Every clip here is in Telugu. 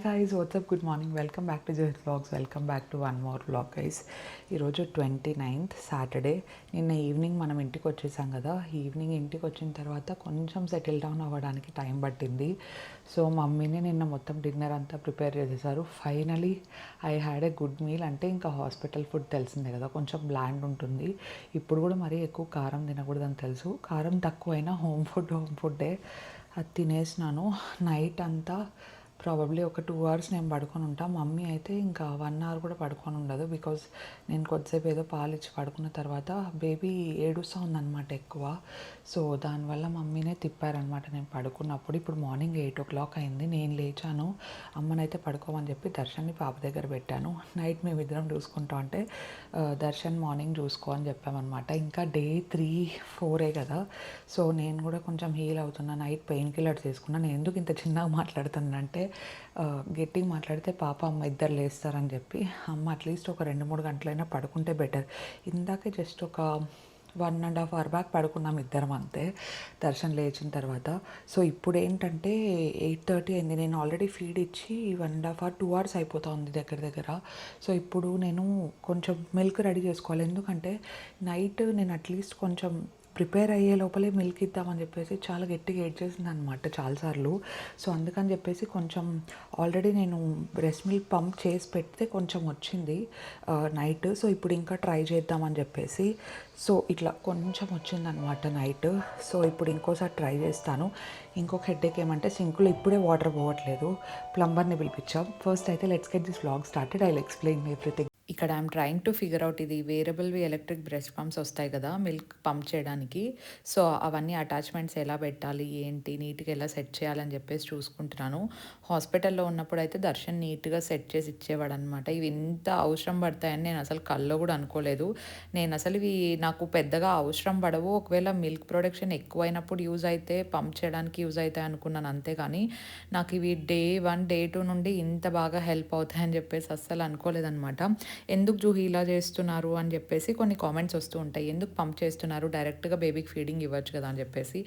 guys, what's up? Good morning. Welcome back to Joy's Vlogs. Welcome back to one more vlog, guys. ఈరోజు 29th సాటర్డే. నిన్న ఈవినింగ్ మనం ఇంటికి వచ్చేసాం కదా. ఈవినింగ్ ఇంటికి వచ్చిన తర్వాత కొంచెం సెటిల్ డౌన్ అవ్వడానికి టైం పట్టింది. సో మమ్మీని నిన్న మొత్తం డిన్నర్ అంతా ప్రిపేర్ చేసేసారు. Finally I had a good meal. అంటే ఇంకా హాస్పిటల్ ఫుడ్ తెలిసిందే కదా, కొంచెం బ్లాండ్ ఉంటుంది. ఇప్పుడు కూడా మరీ ఎక్కువ కారం తినకూడదని తెలుసు. కారం తక్కువైనా హోమ్ ఫుడ్డే. అది తినేసినాను. నైట్ అంతా ప్రాబబ్లీ ఒక 2 hours నేను పడుకొని ఉంటా. మమ్మీ అయితే ఇంకా 1 hour కూడా పడుకొని ఉండదు. బికాజ్ నేను కొద్దిసేపు ఏదో పాలు ఇచ్చి పడుకున్న తర్వాత బేబీ ఏడుస్తూ ఉందన్నమాట ఎక్కువ. సో దానివల్ల మమ్మీనే తిప్పారనమాట నేను పడుకున్నప్పుడు. ఇప్పుడు మార్నింగ్ 8 o'clock అయింది. నేను లేచాను. అమ్మనైతే పడుకోమని చెప్పి దర్శన్ని పాప దగ్గర పెట్టాను. నైట్ మేమిద్దరం చూసుకుంటాం. అంటే దర్శన్ మార్నింగ్ చూసుకో అని చెప్పామన్నమాట. ఇంకా డే 3-4 కదా. సో నేను కూడా కొంచెం హీల్ అవుతున్నా. నైట్ పెయిన్ కిల్లర్స్ తీసుకున్నాను. నేను ఎందుకు ఇంత చిన్నగా మాట్లాడుతున్నానంటే గట్టిగా మాట్లాడితే పాప అమ్మ ఇద్దరు లేస్తారని చెప్పి. అమ్మ అట్లీస్ట్ ఒక 2-3 గంటలైనా పడుకుంటే బెటర్. ఇందాకే జస్ట్ ఒక 1.5 hour బ్యాక్ పడుకున్నాం ఇద్దరం అంతే, దర్శన్ లేచిన తర్వాత. సో ఇప్పుడు ఏంటంటే 8:30 అయింది. నేను ఆల్రెడీ ఫీడ్ ఇచ్చి 1.5 hour 2 hours అయిపోతా ఉంది దగ్గర. సో ఇప్పుడు నేను కొంచెం మిల్క్ రెడీ చేసుకోవాలి. ఎందుకంటే నైట్ నేను అట్లీస్ట్ కొంచెం ప్రిపేర్ అయ్యే లోపలే మిల్క్ ఇద్దామని చెప్పేసి చాలా గట్టిగా ఏడ్చేసింది అనమాట చాలాసార్లు. సో అందుకని చెప్పేసి కొంచెం ఆల్రెడీ నేను బ్రెస్ట్ మిల్క్ పంప్ చేసి పెడితే కొంచెం వచ్చింది నైట్. సో ఇప్పుడు ఇంకా ట్రై చేద్దామని చెప్పేసి సో ఇట్లా కొంచెం వచ్చిందనమాట నైట్. సో ఇప్పుడు ఇంకోసారి ట్రై చేస్తాను. ఇంకొక హెడ్ఏక్ ఏమంటే సింక్లో ఇప్పుడే వాటర్ పోవట్లేదు. ప్లంబర్ని పిలిపించాం. ఫస్ట్ అయితే let's get this vlog started. I will explain everything. ఇక్కడ I'm trying to figure out, ఇది వేరియబుల్వి ఎలక్ట్రిక్ బ్రెస్ట్ పంప్స్ వస్తాయి కదా మిల్క్ పంప్ చేయడానికి. సో అవన్నీ అటాచ్మెంట్స్ ఎలా పెట్టాలి, ఏంటి, నీట్గా ఎలా సెట్ చేయాలని చెప్పేసి చూసుకుంటున్నాను. హాస్పిటల్లో ఉన్నప్పుడు అయితే దర్శన్ నీట్గా సెట్ చేసి ఇచ్చేవాడు అనమాట. ఇవి ఇంత అవసరం పడతాయని నేను అసలు కల్లో కూడా అనుకోలేదు. నేను అసలు ఇవి నాకు పెద్దగా అవసరం పడవు, ఒకవేళ మిల్క్ ప్రొడక్షన్ ఎక్కువైనప్పుడు యూజ్ అయితే పంప్ చేయడానికి యూజ్ అవుతాయి అనుకున్నాను. అంతేగాని నాకు ఇవి డే 1 డే 2 నుండి ఇంత బాగా హెల్ప్ అవుతాయని చెప్పేసి అస్సలు అనుకోలేదన్నమాట. ఎందుకు జూహి ఇలా చేస్తున్నారు అని చెప్పేసి కొన్ని కామెంట్స్ వస్తూ ఉంటాయి. ఎందుకు పంప్ చేస్తున్నారు, డైరెక్ట్గా బేబీకి ఫీడింగ్ ఇవ్వచ్చు కదా అని చెప్పేసి.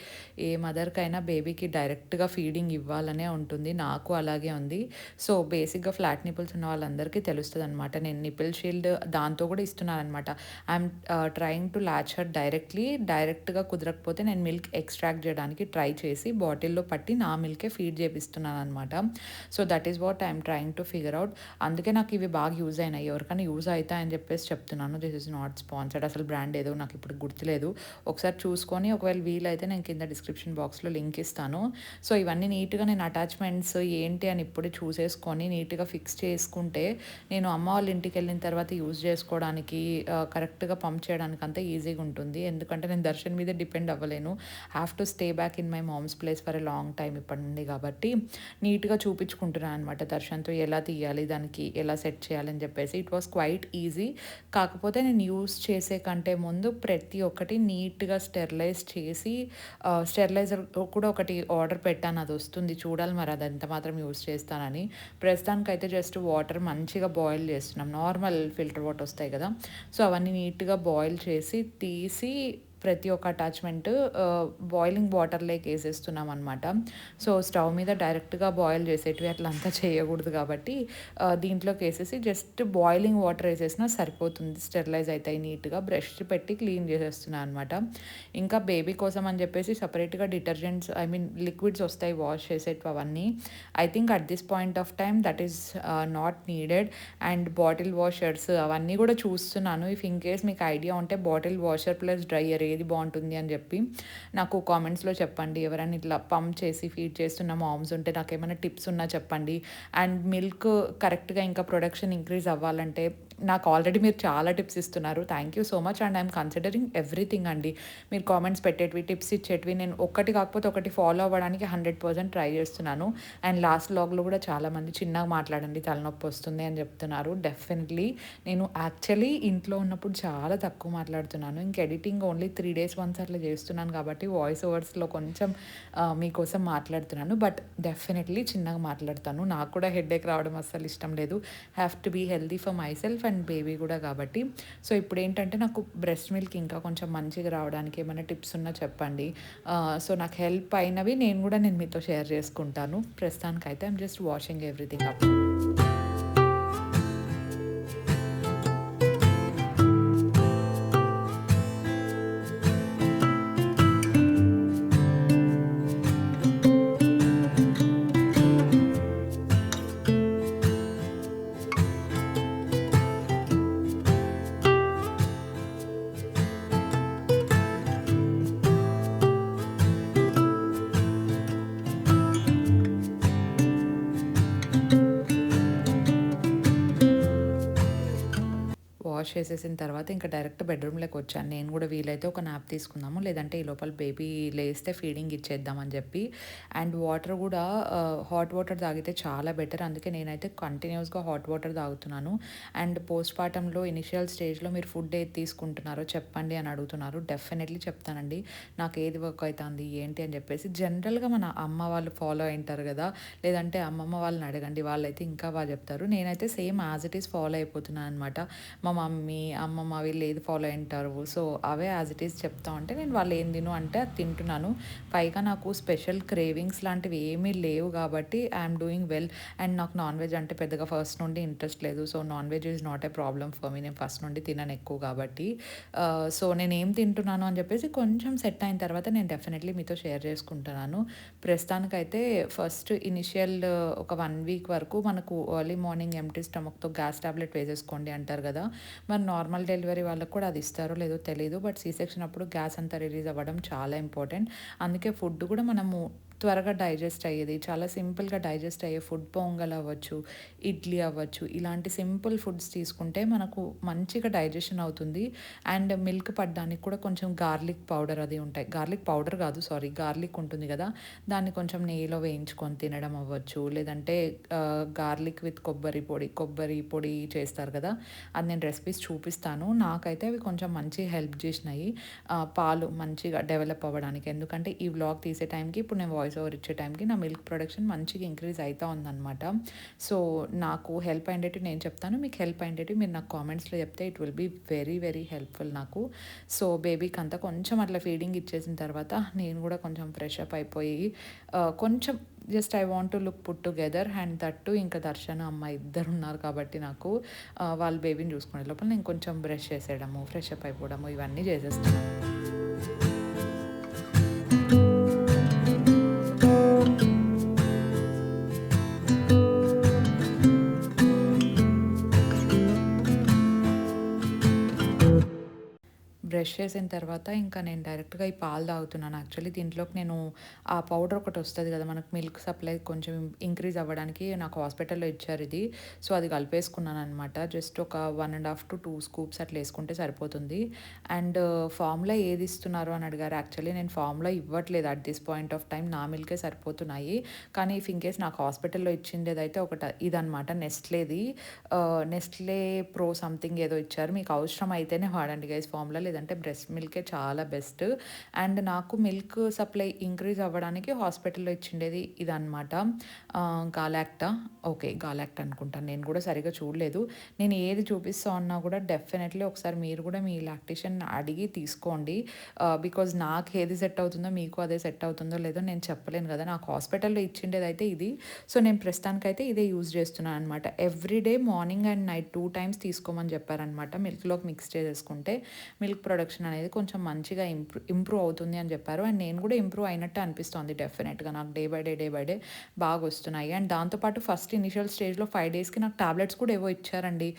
ఏ మదర్కైనా బేబీకి డైరెక్ట్గా ఫీడింగ్ ఇవ్వాలనే ఉంటుంది. నాకు అలాగే ఉంది. సో బేసిక్గా ఫ్లాట్ నిపుల్స్ ఉన్న వాళ్ళందరికీ తెలుస్తుంది అనమాట. నేను నిపిల్ షీల్డ్ దాంతో కూడా ఇస్తున్నాను అనమాట. I'm trying to latch her డైరెక్ట్గా కుదరకపోతే నేను మిల్క్ ఎక్స్ట్రాక్ట్ చేయడానికి ట్రై చేసి బాటిల్లో పట్టి నా మిల్కే ఫీడ్ చేపిస్తున్నాను అనమాట. So that is what I'm trying to figure out. అందుకే నాకు ఇవి బాగా యూజ్ అయినాయి. ఎవరికైనా యూజ్ అవుతాయని చెప్పేసి చెప్తున్నాను. This is not sponsored. అసలు బ్రాండ్ ఏదో నాకు ఇప్పుడు గుర్తులేదు. ఒకసారి చూసుకొని ఒకవేళ వీలైతే నేను కింద డిస్క్రిప్షన్ బాక్స్లో లింక్ ఇస్తాను. సో ఇవన్నీ నీట్గా నేను అటాచ్మెంట్స్ ఏంటి అని ఇప్పుడే చూసేసుకొని నీట్గా ఫిక్స్ చేసుకుంటే నేను అమ్మ వాళ్ళ ఇంటికి వెళ్ళిన తర్వాత యూజ్ చేసుకోవడానికి కరెక్ట్గా పంప్ చేయడానికి అంతా ఈజీగా ఉంటుంది. ఎందుకంటే నేను దర్శన్ మీద డిపెండ్ అవ్వలేను. Have to stay back in my mom's place for a long time ఇప్పటి నుండి. కాబట్టి నీట్గా చూపించుకుంటున్నాను అనమాట దర్శన్తో ఎలా తీయాలి, దానికి ఎలా సెట్ చేయాలని చెప్పేసి. It was quite easy. కాకపోతే నేను యూస్ చేసే కంటే ముందు ప్రతి ఒక్కటి నీట్గా స్టెరిలైజ్ చేసి, స్టెరిలైజర్ కూడా ఒకటి ఆర్డర్ పెట్టాను. అది వస్తుంది, చూడాలి మరి అది ఎంత మాత్రం యూస్ చేస్తానని. ప్రస్తుతానికైతే జస్ట్ వాటర్ మంచిగా బాయిల్ చేస్తున్నాం. నార్మల్ ఫిల్టర్ వాటర్ వస్తాయి కదా, సో అవన్నీ నీట్గా బాయిల్ చేసి తీసి ప్రతి ఒక్క అటాచ్మెంట్ బాయిలింగ్ వాటర్లోకి వేసేస్తున్నాం అనమాట. సో స్టవ్ మీద డైరెక్ట్గా బాయిల్ చేసేటివి అట్లా అంతా చేయకూడదు కాబట్టి దీంట్లోకి వేసేసి జస్ట్ బాయిలింగ్ వాటర్ వేసేసినా సరిపోతుంది. స్టెరిలైజ్ అవుతాయి నీట్గా. బ్రష్ పెట్టి క్లీన్ చేసేస్తున్నాను అనమాట. ఇంకా బేబీ కోసం అని చెప్పేసి సపరేట్గా డిటర్జెంట్స్, ఐ మీన్ లిక్విడ్స్ వస్తాయి వాష్ చేసేటివి అవన్నీ. I think at this point of time that is not needed. And bottle washers అవన్నీ కూడా చూస్తున్నాను. ఇఫ్ ఇన్ కేస్ మీకు ఐడియా ఉంటే బాటిల్ వాషర్ ప్లస్ డ్రైయర్ ఏది బాగుంటుంది అని చెప్పి నాకు కామెంట్స్లో చెప్పండి. ఎవరైనా ఇట్లా పంప్ చేసి ఫీడ్ చేస్తున్న మామ్స్ ఉంటే నాకు ఏమైనా టిప్స్ ఉన్నా చెప్పండి. అండ్ మిల్క్ కరెక్ట్గా ఇంకా ప్రొడక్షన్ ఇంక్రీజ్ అవ్వాలంటే నాకు ఆల్రెడీ మీరు చాలా టిప్స్ ఇస్తున్నారు. Thank you so much. And I'm considering everything అండి. మీరు కామెంట్స్ పెట్టేటివి, టిప్స్ ఇచ్చేటివి నేను ఒక్కటి కాకపోతే ఒకటి ఫాలో అవ్వడానికి 100% ట్రై చేస్తున్నాను. అండ్ లాస్ట్ వ్లాగ్లో కూడా చాలామంది చిన్నగా మాట్లాడండి తలనొప్పి వస్తుంది అని చెప్తున్నారు. డెఫినెట్లీ నేను యాక్చువల్లీ ఇంట్లో ఉన్నప్పుడు చాలా తక్కువ మాట్లాడుతున్నాను. ఇంక ఎడిటింగ్ ఓన్లీ 3 days once అట్లా చేస్తున్నాను కాబట్టి వాయిస్ ఓవర్స్లో కొంచెం మీకోసం మాట్లాడుతున్నాను. బట్ డెఫినెట్లీ చిన్నగా మాట్లాడతాను. నాకు కూడా హెడేక్ రావడం అస్సలు ఇష్టం లేదు. Have to be healthy for myself and baby కూడా కాబట్టి. సో ఇప్పుడు ఏంటంటే నాకు బ్రెస్ట్ మిల్క్ ఇంకా కొంచెం మంచిగా రావడానికి ఏమైనా టిప్స్ ఉన్నా చెప్పండి. సో నాకు హెల్ప్ అయినవి నేను మీతో షేర్ చేసుకుంటాను. ప్రస్తుతానికైతే I'm just washing everything up. Wash చేసేసిన తర్వాత ఇంకా డైరెక్ట్ బెడ్రూమ్లోకి వచ్చాను. నేను కూడా వీలైతే ఒక నాప్ తీసుకుందాము, లేదంటే ఈ లోపల బేబీ లేస్తే ఫీడింగ్ ఇచ్చేద్దామని చెప్పి. అండ్ వాటర్ కూడా హాట్ వాటర్ తాగితే చాలా బెటర్. అందుకే నేనైతే కంటిన్యూస్గా హాట్ వాటర్ తాగుతున్నాను. అండ్ పోస్ట్ పార్టంలో ఇనిషియల్ స్టేజ్లో మీరు ఫుడ్ ఏది తీసుకుంటున్నారో చెప్పండి అని అడుగుతున్నారు. డెఫినెట్లీ చెప్తానండి నాకు ఏది వర్క్ అవుతుంది ఏంటి అని చెప్పేసి. జనరల్గా మన అమ్మ వాళ్ళు ఫాలో అయింటారు కదా, లేదంటే అమ్మమ్మ వాళ్ళని అడగండి, వాళ్ళైతే ఇంకా బాగా చెప్తారు. నేనైతే same as it is follow అయిపోతున్నాను అనమాట. మా మమ్మీ అమ్మమ్మ వీళ్ళు ఏది ఫాలో అయింటారు, సో అవే యాజ్ ఇట్ ఈస్ చెప్తా ఉంటే నేను వాళ్ళు ఏం తిను అంటే అది తింటున్నాను. పైగా నాకు స్పెషల్ క్రేవింగ్స్ లాంటివి ఏమీ లేవు కాబట్టి ఐఎమ్ డూయింగ్ వెల్. అండ్ నాకు నాన్ వెజ్ అంటే పెద్దగా ఫస్ట్ నుండి ఇంట్రెస్ట్ లేదు. So non veg is not a problem for me. నేను ఫస్ట్ నుండి తినను ఎక్కువ కాబట్టి. సో నేను ఏం తింటున్నాను అని చెప్పేసి కొంచెం సెట్ అయిన తర్వాత నేను డెఫినెట్లీ మీతో షేర్ చేసుకుంటున్నాను. ప్రస్తుతానికైతే ఫస్ట్ ఇనిషియల్ ఒక 1 వీక్ వరకు మనకు ఎర్లీ మార్నింగ్ ఎంప్టీ స్టమక్తో గ్యాస్ టాబ్లెట్ వేసేసుకోండి అంటారు కదా. మరి నార్మల్ డెలివరీ వాళ్ళకు కూడా అది ఇస్తారో లేదో తెలియదు. బట్ సీ సెక్షన్ అప్పుడు గ్యాస్ అంతా రిలీజ్ అవ్వడం చాలా ఇంపార్టెంట్. అందుకే ఫుడ్ కూడా మనము త్వరగా డైజెస్ట్ అయ్యేది, చాలా సింపుల్గా డైజెస్ట్ అయ్యే ఫుడ్, పొంగల్ అవ్వచ్చు, ఇడ్లీ అవ్వచ్చు, ఇలాంటి సింపుల్ ఫుడ్స్ తీసుకుంటే మనకు మంచిగా డైజెషన్ అవుతుంది. అండ్ మిల్క్ పడడానికి కూడా కొంచెం గార్లిక్ పౌడర్ అది ఉంటాయి, గార్లిక్ పౌడర్ కాదు సారీ, గార్లిక్ ఉంటుంది కదా, దాన్ని కొంచెం నెయ్యిలో వేయించుకొని తినడం అవ్వచ్చు. లేదంటే గార్లిక్ విత్ కొబ్బరి పొడి చేస్తారు కదా, అది నేను రెసిపీస్ చూపిస్తాను. నాకైతే అవి కొంచెం మంచి హెల్ప్ చేసినాయి పాలు మంచిగా డెవలప్ అవ్వడానికి. ఎందుకంటే ఈ వ్లాగ్ తీసే టైంకి ఇప్పుడు నేను వాయిస్ ఓవర్ ఇచ్చే టైంకి నా మిల్క్ ప్రొడక్షన్ మంచిగా ఇంక్రీజ్ అవుతూ ఉందన్నమాట. సో నాకు హెల్ప్ అయ్యేటి నేను చెప్తాను, మీకు హెల్ప్ అయ్యేటి మీరు నాకు కామెంట్స్లో చెప్తే it will be very very helpful నాకు. సో బేబీకి అంతా కొంచెం అట్లా ఫీడింగ్ ఇచ్చేసిన తర్వాత నేను కూడా కొంచెం ఫ్రెష్ అప్ అయిపోయి కొంచెం just I want to look put together. And that ఇంకా దర్శన అమ్మ ఇద్దరు ఉన్నారు కాబట్టి నాకు వాళ్ళ బేబీని చూసుకునే లోపల నేను కొంచెం బ్రష్ చేసేయడము, ఫ్రెష్ అప్ అయిపోవడము ఇవన్నీ చేసేస్తున్నాను. బ్రష్ చేసిన తర్వాత ఇంకా నేను డైరెక్ట్గా ఈ పాలు తాగుతున్నాను. యాక్చువల్లీ దీంట్లోకి నేను ఆ పౌడర్ ఒకటి వస్తుంది కదా మనకు మిల్క్ సప్లై కొంచెం ఇంక్రీజ్ అవ్వడానికి, నాకు హాస్పిటల్లో ఇచ్చారు ఇది. సో అది కలిపేసుకున్నాను అనమాట. జస్ట్ ఒక 1.5 to 2 స్కూప్స్ అట్లా వేసుకుంటే సరిపోతుంది. అండ్ ఫార్ములా ఏది ఇస్తున్నారు అని అడిగారు. యాక్చువల్లీ నేను ఫార్ములా ఇవ్వట్లేదు at this point of time, నా మిల్కే సరిపోతున్నాయి. కానీ ఇఫ్ ఇన్ కేస్ నాకు హాస్పిటల్లో ఇచ్చింది అయితే ఒకటి ఇదనమాట, నెస్ట్లే ప్రో సంథింగ్ ఏదో ఇచ్చారు. మీకు అవసరం అయితేనే వాడండి గైస్ ఫార్ములా, లేదంటే బ్రెస్ట్ మిల్కే చాలా బెస్ట్. అండ్ నాకు మిల్క్ సప్లై ఇంక్రీజ్ అవ్వడానికి హాస్పిటల్లో ఇచ్చిండేది ఇదనమాట, గాలాక్టా. ఓకే గాలాక్టా అనుకుంటాను, నేను కూడా సరిగా చూడలేదు. నేను ఏది చూపిస్తా ఉన్నా కూడా డెఫినెట్లీ ఒకసారి మీరు కూడా మీ లాక్టేషన్ అడిగి తీసుకోండి. బికాజ్ నాకు ఏది సెట్ అవుతుందో మీకు అదే సెట్ అవుతుందో లేదో నేను చెప్పలేను కదా. నాకు హాస్పిటల్లో ఇచ్చిండేది అయితే ఇది. సో నేను ప్రస్తుతానికైతే ఇదే యూజ్ చేస్తున్నాను అనమాట. Everyday morning and night 2 times తీసుకోమని చెప్పారనమాట. మిల్క్లోకి మిక్స్ చేసేసుకుంటే మిల్క్ ప్రొడక్షన్ అనేది కొంచెం మంచిగా ఇంప్రూవ్ అవుతుంది అని చెప్పారు. అండ్ నేను కూడా ఇంప్రూవ్ అయినట్టు అనిపిస్తుంది డెఫినెట్గా. నాకు డే బై డే బాగా వస్తున్నాయి. అండ్ దాంతోపాటు ఫస్ట్ ఇనిషియల్ స్టేజ్లో 5 daysకి నాకు టాబ్లెట్స్ కూడా ఏవో ఇచ్చారండి,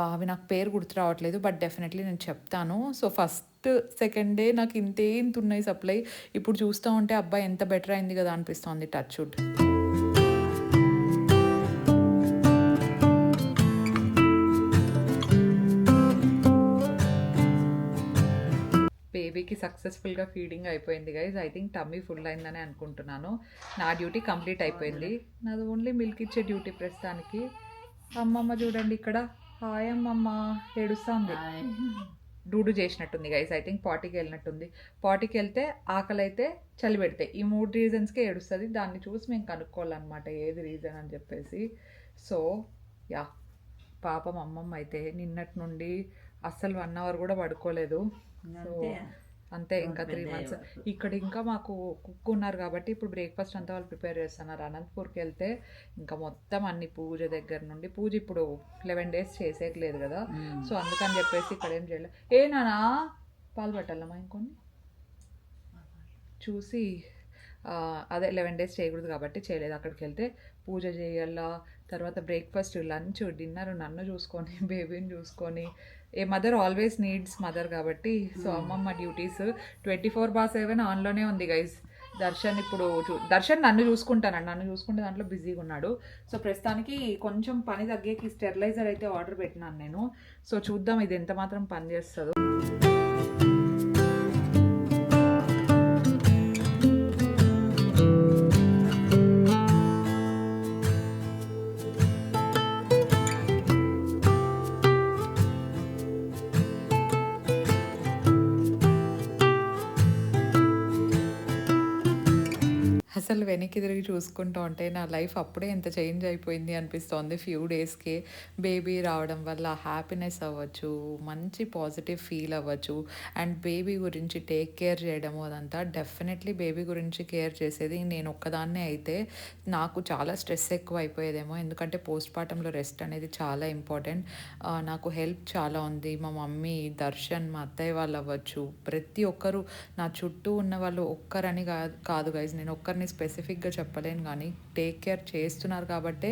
అవి నాకు పేరు గుర్తు రావట్లేదు, బట్ డెఫినెట్లీ నేను చెప్తాను. సో ఫస్ట్ సెకండ్ డే నాకు ఇంత ఉన్నాయి సప్లై. ఇప్పుడు చూస్తూ ఉంటే అబ్బాయి ఎంత బెటర్ అయింది కదా అనిపిస్తుంది. Touch wood. బేబీకి సక్సెస్ఫుల్గా ఫీడింగ్ అయిపోయింది guys. I think tummy full అయిందని అనుకుంటున్నాను. నా డ్యూటీ కంప్లీట్ అయిపోయింది, నాది ఓన్లీ మిల్క్ ఇచ్చే డ్యూటీ ప్రస్తుతానికి. అమ్మమ్మ చూడండి ఇక్కడ, హాయ్ అమ్మమ్మ ఏడుస్తుంది. డూడు చేసినట్టుంది గైస్, ఐ థింక్ పార్టీకి వెళ్ళినట్టుంది. పార్టీకి వెళ్తే ఆకలి అయితే చలి పెడితే ఈ 3 రీజన్స్కే ఏడుస్తుంది. దాన్ని చూసి మేము కనుక్కోవాలన్నమాట ఏది రీజన్ అని చెప్పేసి. సో యా పాపం అమ్మమ్మ అయితే నిన్నటి నుండి అస్సలు 1 అవర్ కూడా పడుకోలేదు. సో అంతే, ఇంకా 3 మంత్స్. ఇక్కడ ఇంకా మాకు కుక్ ఉన్నారు కాబట్టి ఇప్పుడు బ్రేక్ఫాస్ట్ అంతా వాళ్ళు ప్రిపేర్ చేస్తున్నారు. అనంతపూర్కి వెళ్తే ఇంకా మొత్తం అన్ని పూజ దగ్గర నుండి, పూజ ఇప్పుడు 11 days చేసేయట్లేదు కదా, సో అందుకని చెప్పేసి ఇక్కడ ఏం చేయలేదు. ఏ నానా పాలు పట్టాలమ్మా ఇంకొన్ని చూసి అదే 11 days చేయకూడదు కాబట్టి చేయలేదు. అక్కడికి వెళ్తే పూజ చేయాల, తర్వాత బ్రేక్ఫాస్ట్, లంచ్, డిన్నర్, నన్ను చూసుకొని బేబీని చూసుకొని, ఏ మదర్ ఆల్వేస్ నీడ్స్ మదర్ కాబట్టి సో అమ్మమ్మ డ్యూటీస్ 24/7 ఆన్లోనే ఉంది గైస్. దర్శన్ ఇప్పుడు దర్శన్ నన్ను చూసుకుంటానండి, నన్ను చూసుకుంటే దాంట్లో బిజీగా ఉన్నాడు. సో ప్రస్తుతానికి కొంచెం పని తగ్గేకి స్టెరిలైజర్ అయితే ఆర్డర్ పెట్టినాను నేను. సో చూద్దాం ఇది ఎంత మాత్రం పని చేస్తుందో. అసలు వెనక్కి తిరిగి చూసుకుంటూ ఉంటే నా లైఫ్ అప్పుడే ఎంత చేంజ్ అయిపోయింది అనిపిస్తోంది. ఫ్యూ డేస్కే బేబీ రావడం వల్ల హ్యాపీనెస్ అవ్వచ్చు, మంచి పాజిటివ్ ఫీల్ అవ్వచ్చు, అండ్ బేబీ గురించి టేక్ కేర్ చేయడము అదంతా. డెఫినెట్లీ బేబీ గురించి కేర్ చేసేది నేను ఒక్కదాన్నే అయితే నాకు చాలా స్ట్రెస్ ఎక్కువ అయిపోయేదేమో, ఎందుకంటే పోస్ట్ పార్టంలో రెస్ట్ అనేది చాలా ఇంపార్టెంట్. నాకు హెల్ప్ చాలా ఉంది. మా మమ్మీ, దర్శన్, మా అత్తయ్య వాళ్ళు అవ్వచ్చు, ప్రతి ఒక్కరు నా చుట్టూ ఉన్న వాళ్ళు ఒక్కరని కాదు గైజ్, నేను ఒక్కరిని స్పెసిఫిక్గా చెప్పలేను, కానీ టేక్ కేర్ చేస్తున్నారు కాబట్టే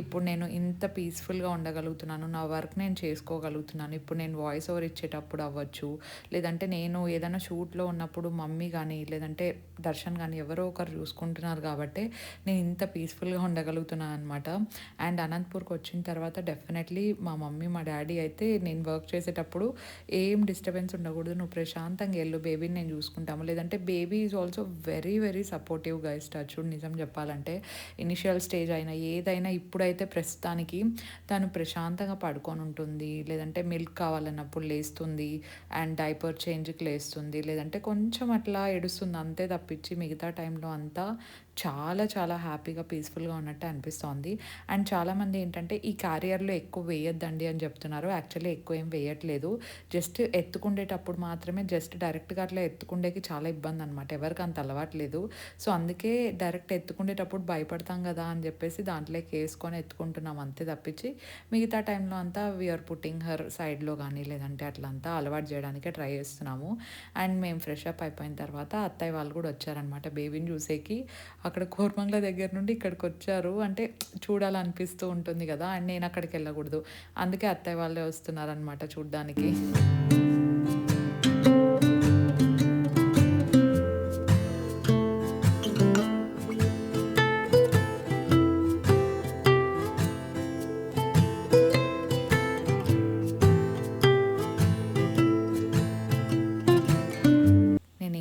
ఇప్పుడు నేను ఇంత పీస్ఫుల్గా ఉండగలుగుతున్నాను, నా వర్క్ నేను చేసుకోగలుగుతున్నాను. ఇప్పుడు నేను వాయిస్ ఓవర్ ఇచ్చేటప్పుడు అవ్వచ్చు, లేదంటే నేను ఏదైనా షూట్లో ఉన్నప్పుడు మమ్మీ కానీ లేదంటే దర్శన్ కానీ ఎవరో ఒకరు చూసుకుంటున్నారు కాబట్టి నేను ఇంత పీస్ఫుల్గా ఉండగలుగుతున్నాను అనమాట. అండ్ అనంతపూర్కి వచ్చిన తర్వాత డెఫినెట్లీ మా మమ్మీ, మా డాడీ అయితే నేను వర్క్ చేసేటప్పుడు ఏం డిస్టర్బెన్స్ ఉండకూడదు, నువ్వు ప్రశాంతంగా వెళ్ళు, బేబీని నేను చూసుకుంటాము, లేదంటే baby is also very very supportive guys. Touch నిజం చెప్పాలంటే ఇనిషియల్ స్టేజ్ అయినా ఏదైనా ఇప్పుడైతే ప్రస్తుతానికి తను ప్రశాంతంగా పడుకొని ఉంటుంది, లేదంటే మిల్క్ కావాలన్నప్పుడు లేస్తుంది, అండ్ డైపర్ చేంజ్కి లేస్తుంది, లేదంటే కొంచెం అట్లా ఏడుస్తుంది, అంతే తప్పించి మిగతా టైంలో అంతా చాలా చాలా హ్యాపీగా పీస్ఫుల్గా ఉన్నట్టు అనిపిస్తోంది. అండ్ చాలామంది ఏంటంటే ఈ క్యారియర్లో ఎక్కువ వేయొద్దండి అని చెప్తున్నారు. యాక్చువల్లీ ఎక్కువ ఏం వేయట్లేదు, జస్ట్ ఎత్తుకుండేటప్పుడు మాత్రమే, జస్ట్ డైరెక్ట్గా అట్లా ఎత్తుకుండేకి చాలా ఇబ్బంది అనమాట, ఎవరికి అంత అలవాట్లేదు. సో అందుకే డైరెక్ట్ ఎత్తుకుండేటప్పుడు భయపడతాం కదా అని చెప్పేసి దాంట్లోకి వేసుకొని ఎత్తుకుంటున్నాం, అంతే తప్పించి మిగతా టైంలో అంతా వీఆర్ పుట్టింగ్ హర్ సైడ్లో కానీ లేదంటే అట్లా అంతా అలవాటు చేయడానికే ట్రై చేస్తున్నాము. అండ్ మేము ఫ్రెష్ అప్ అయిపోయిన తర్వాత అత్తయ్య వాళ్ళు కూడా వచ్చారనమాట బేబీని చూసేకి. అక్కడ కోర్మంగ్ల దగ్గర నుండి ఇక్కడికి వచ్చారు, అంటే చూడాలనిపిస్తూ ఉంటుంది కదా, అండ్ నేను అక్కడికి వెళ్ళకూడదు, అందుకే అత్తయ్య వాళ్ళే వస్తున్నారనమాట చూడ్డానికి.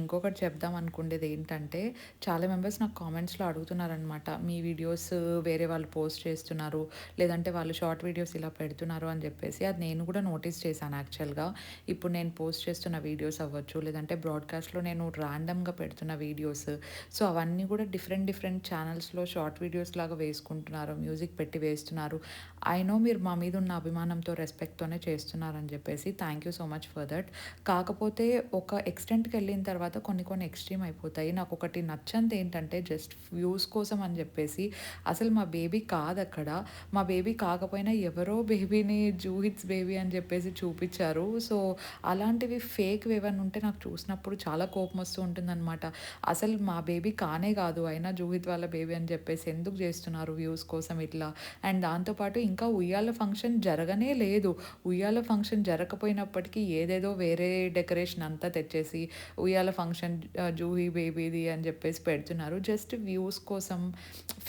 ఇంకొకటి చెప్దాం అనుకునేది ఏంటంటే, చాలా మెంబర్స్ నాకు కామెంట్స్లో అడుగుతున్నారనమాట, మీ వీడియోస్ వేరే వాళ్ళు పోస్ట్ చేస్తున్నారు, లేదంటే వాళ్ళు షార్ట్ వీడియోస్ ఇలా పెడుతున్నారు అని చెప్పేసి. అది నేను కూడా నోటీస్ చేశాను యాక్చువల్గా. ఇప్పుడు నేను పోస్ట్ చేస్తున్న వీడియోస్ అవ్వచ్చు, లేదంటే బ్రాడ్కాస్ట్లో నేను ర్యాండమ్గా పెడుతున్న వీడియోస్, సో అవన్నీ కూడా డిఫరెంట్ డిఫరెంట్ ఛానల్స్లో షార్ట్ వీడియోస్ లాగా వేసుకుంటున్నారు, మ్యూజిక్ పెట్టి వేస్తున్నారు. ఐ నో మీరు మా మీద ఉన్న అభిమానంతో, రెస్పెక్ట్తోనే చేస్తున్నారని చెప్పేసి, thank you so much for that. కాకపోతే ఒక ఎక్స్టెంట్కి వెళ్ళిన తర్వాత కొన్ని కొన్ని ఎక్స్ట్రీమ్ అయిపోతాయి. నాకు ఒకటి నచ్చంది ఏంటంటే, జస్ట్ వ్యూస్ కోసం అని చెప్పేసి అసలు మా బేబీ కాదు అక్కడ, మా బేబీ కాకపోయినా ఎవరో బేబీని జూహిత్స్ బేబీ అని చెప్పేసి చూపించారు. సో అలాంటివి ఫేక్ ఏమైనా ఉంటే నాకు చూసినప్పుడు చాలా కోపం వస్తూ ఉంటుందన్నమాట. అసలు మా బేబీ కానే కాదు, అయినా జూహిత్ వాళ్ళ బేబీ అని చెప్పేసి ఎందుకు చేస్తున్నారు వ్యూస్ కోసం ఇట్లా. అండ్ దాంతోపాటు ఇంకా ఉయ్యాల ఫంక్షన్ జరగనే లేదు, ఉయ్యాల ఫంక్షన్ జరగకపోయినప్పటికీ ఏదేదో వేరే డెకరేషన్ అంతా తెచ్చేసి ఉయ్యాల ఫంక్షన్ జూహీ బేబీది అని చెప్పేసి పెడుతున్నారు. జస్ట్ వ్యూస్ కోసం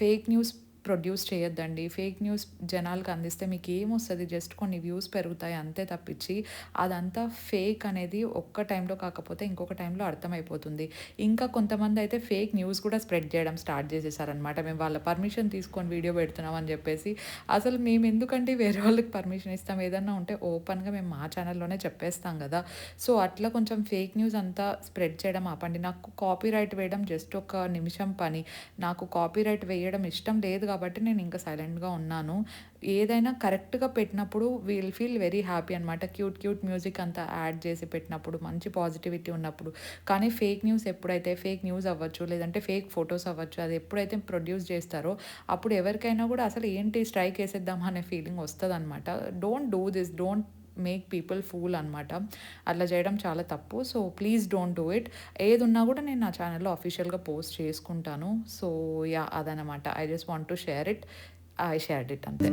ఫేక్ న్యూస్ ప్రొడ్యూస్ చేయొద్దండి. ఫేక్ న్యూస్ జనాలకు అందిస్తే మీకు ఏమొస్తుంది, జస్ట్ కొన్ని వ్యూస్ పెరుగుతాయి అంతే తప్పించి అదంతా ఫేక్ అనేది ఒక్క టైంలో కాకపోతే ఇంకొక టైంలో అర్థమైపోతుంది. ఇంకా కొంతమంది అయితే ఫేక్ న్యూస్ కూడా స్ప్రెడ్ చేయడం స్టార్ట్ చేసేసారనమాట, మేము వాళ్ళ పర్మిషన్ తీసుకొని వీడియో పెడుతున్నాం అని చెప్పేసి. అసలు మేము ఎందుకంటే వేరే వాళ్ళకి పర్మిషన్ ఇస్తాం, ఏదన్నా ఉంటే ఓపెన్గా మేము మా ఛానల్లోనే చెప్పేస్తాం కదా. సో అట్లా కొంచెం ఫేక్ న్యూస్ అంతా స్ప్రెడ్ చేయడం ఆపండి. నాకు కాపీ రైట్ వేయడం జస్ట్ ఒక నిమిషం పని, నాకు కాపీ రైట్ వేయడం ఇష్టం లేదు కాబట్టి నేను ఇంకా సైలెంట్గా ఉన్నాను. ఏదైనా కరెక్ట్గా పెట్టినప్పుడు వీల్ ఫీల్ వెరీ హ్యాపీ అనమాట. క్యూట్ మ్యూజిక్ అంతా యాడ్ చేసి పెట్టినప్పుడు, మంచి పాజిటివిటీ ఉన్నప్పుడు. కానీ ఫేక్ న్యూస్ ఎప్పుడైతే ఫేక్ న్యూస్ అవ్వచ్చు, లేదంటే ఫేక్ ఫొటోస్ అవ్వచ్చు, అది ఎప్పుడైతే ప్రొడ్యూస్ చేస్తారో అప్పుడు ఎవరికైనా కూడా అసలు ఏంటి స్ట్రైక్ వేసేద్దామా అనే ఫీలింగ్ వస్తుంది అనమాట. Don't do this, don't make people fool అనమాట. అట్లా చేయడం చాలా తప్పు. So please don't do it. ఏది ఉన్నా కూడా నేను నా ఛానల్లో అఫీషియల్గా పోస్ట్ చేసుకుంటాను. సో యా, అదనమాట. I just want to share it. I shared it అంతే.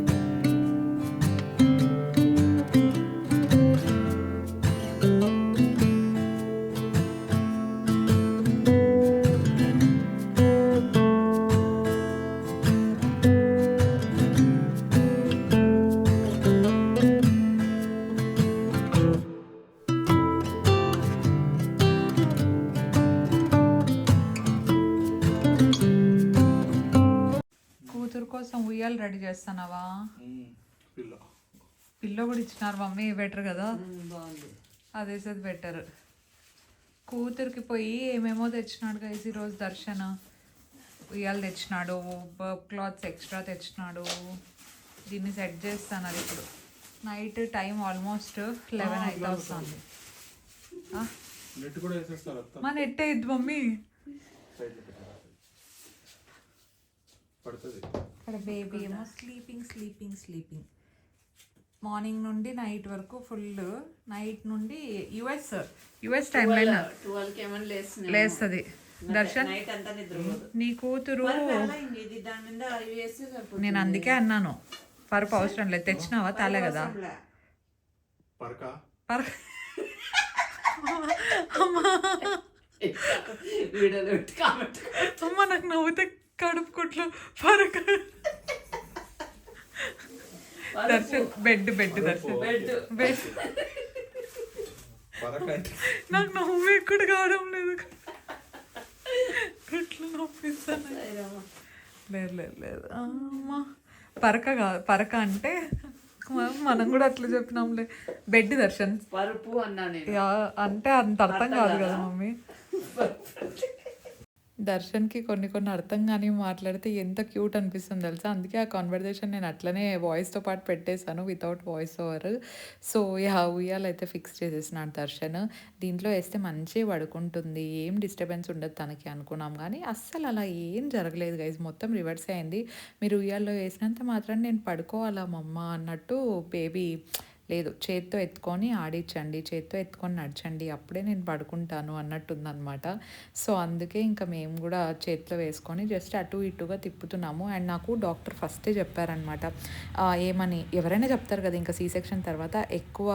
కూతురు కోసం ఉయ్యాలు రెడీ చేస్తానవా? పిల్లో కూడా ఇచ్చినారు మమ్మీ, బెటర్ కదా. అదేసేది బెటర్. కూతురికి పోయి ఏమేమో తెచ్చినాడు గైస్ ఈరోజు దర్శన. ఉయ్యాలు తెచ్చినాడు, బర్బ్ క్లాత్స్ ఎక్స్ట్రా తెచ్చినాడు. దీన్ని సెట్ చేస్తాను. అది ఇప్పుడు నైట్ టైం ఆల్మోస్ట్ 11 అయితే వస్తుంది. మా నెట్ అయ్యిద్ది మమ్మీ. ఇక్కడ బేబీ ఏమో స్లీపింగ్. మార్నింగ్ నుండి నైట్ వరకు ఫుల్. నైట్ నుండి యుఎస్ టైం లైన్ లేస్తుంది. దర్శన్ నీ కూతురు, నేను అందుకే అన్నాను పరుపు అవసరం లేదు. తెచ్చినావా? తాలే కదా. అమ్మా నాకు నవ్వుతే కడుపు కుట్లు పరక. Darshan bed Darshan bed. నాకు నవ్వు ఎక్కడ కావడం లేదు. కుట్లు నొప్పిస్తాను. లేదు అమ్మా. పరక అంటే మనం కూడా అట్లా చెప్పినాంలే. బెడ్ దర్శన్ పరుపు అన్నా అంటే అంత అర్థం కాదు కదా మమ్మీ. దర్శన్కి కొన్ని అర్థం కానీ మాట్లాడితే ఎంత క్యూట్ అనిపిస్తుంది తెలుసా. అందుకే ఆ కాన్వర్జేషన్ నేను అట్లనే వాయిస్తో పాటు పెట్టేశాను, వితౌట్ వాయిస్ ఓవర్. సో ఉయ్యాలు అయితే ఫిక్స్ చేసేసినాడు దర్శన్. దీంట్లో వేస్తే మంచిగా పడుకుంటుంది, ఏం డిస్టర్బెన్స్ ఉండదు తనకి అనుకున్నాం. కానీ అస్సలు అలా ఏం జరగలేదు గైజ్. మొత్తం రివర్స్ అయింది. మీరు ఉయ్యాల్లో వేసినంత మాత్రం నేను పడుకోవాలా మమ్మ అన్నట్టు బేబీ లేదు. చేత్తో ఎత్తుకొని ఆడించండి, చేత్తో ఎత్తుకొని నడచండి, అప్పుడే నేను పడుకుంటాను అన్నట్టుందనమాట. సో అందుకే ఇంకా మేము కూడా చేతిలో వేసుకొని జస్ట్ అటు ఇటుగా తిప్పుతున్నాము. అండ్ నాకు డాక్టర్ ఫస్టే చెప్పారనమాట, ఏమని ఎవరైనా చెప్తారు కదా ఇంకా C-సెక్షన్ తర్వాత ఎక్కువ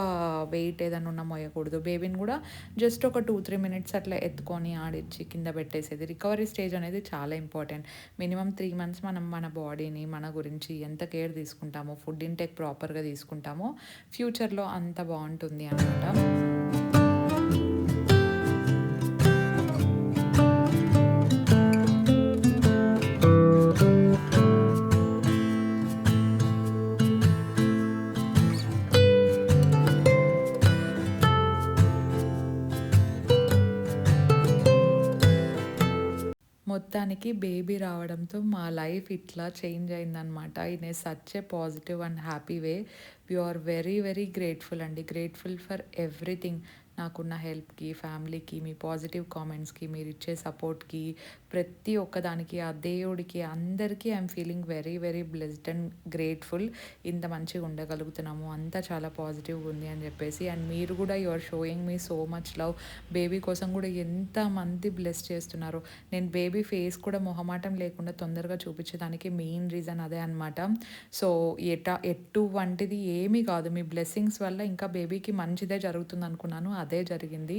వెయిట్ ఏదైనా ఉన్నా మోయకూడదు. బేబీని కూడా జస్ట్ ఒక 2-3 మినిట్స్ అట్లా ఎత్తుకొని ఆడించి కింద పెట్టేసేది. రికవరీ స్టేజ్ అనేది చాలా ఇంపార్టెంట్. మినిమం 3 మంత్స్ మనం మన బాడీని, మన గురించి ఎంత కేర్ తీసుకుంటామో, ఫుడ్ ఇంటేక్ ప్రాపర్గా తీసుకుంటామో ఫ్యూచర్లో అంత బాగుంటుంది అన్నమాట. మొత్తానికి బేబీ రావడంతో మా లైఫ్ ఇట్లా చేంజ్ అయిందనమాట. In a such a positive and happy way. We are very grateful అండి. Grateful for everything. నాకున్న హెల్ప్కి, ఫ్యామిలీకి, మీ పాజిటివ్ కామెంట్స్కి, మీరు ఇచ్చే సపోర్ట్కి, ప్రతి ఒక్కదానికి, ఆ దేవుడికి, అందరికీ I'm feeling very blessed and grateful. ఇంత మంచిగా ఉండగలుగుతున్నాము, అంతా చాలా పాజిటివ్గా ఉంది అని చెప్పేసి. అండ్ మీరు కూడా you are showing me so much love. Baby కోసం కూడా ఎంతమంది బ్లెస్ చేస్తున్నారు. నేను బేబీ ఫేస్ కూడా మొహమాటం లేకుండా తొందరగా చూపించడానికి మెయిన్ రీజన్ అదే అనమాట. సో ఎటువంటిది ఏమీ కాదు, మీ బ్లెస్సింగ్స్ వల్ల ఇంకా బేబీకి మంచిదే జరుగుతుంది అనుకున్నాను, అదే జరిగింది.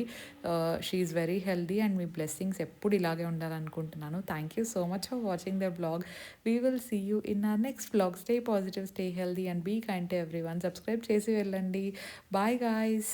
She is very healthy and మీ బ్లెస్సింగ్స్ ఎప్పుడు ఇలాగే ఉండాలనుకుంటున్నాను. Thank you so much for watching the vlog. We will see you in our next vlog. Stay positive, stay healthy and be kind to everyone. Subscribe చేసి వెళ్ళండి. Bye guys.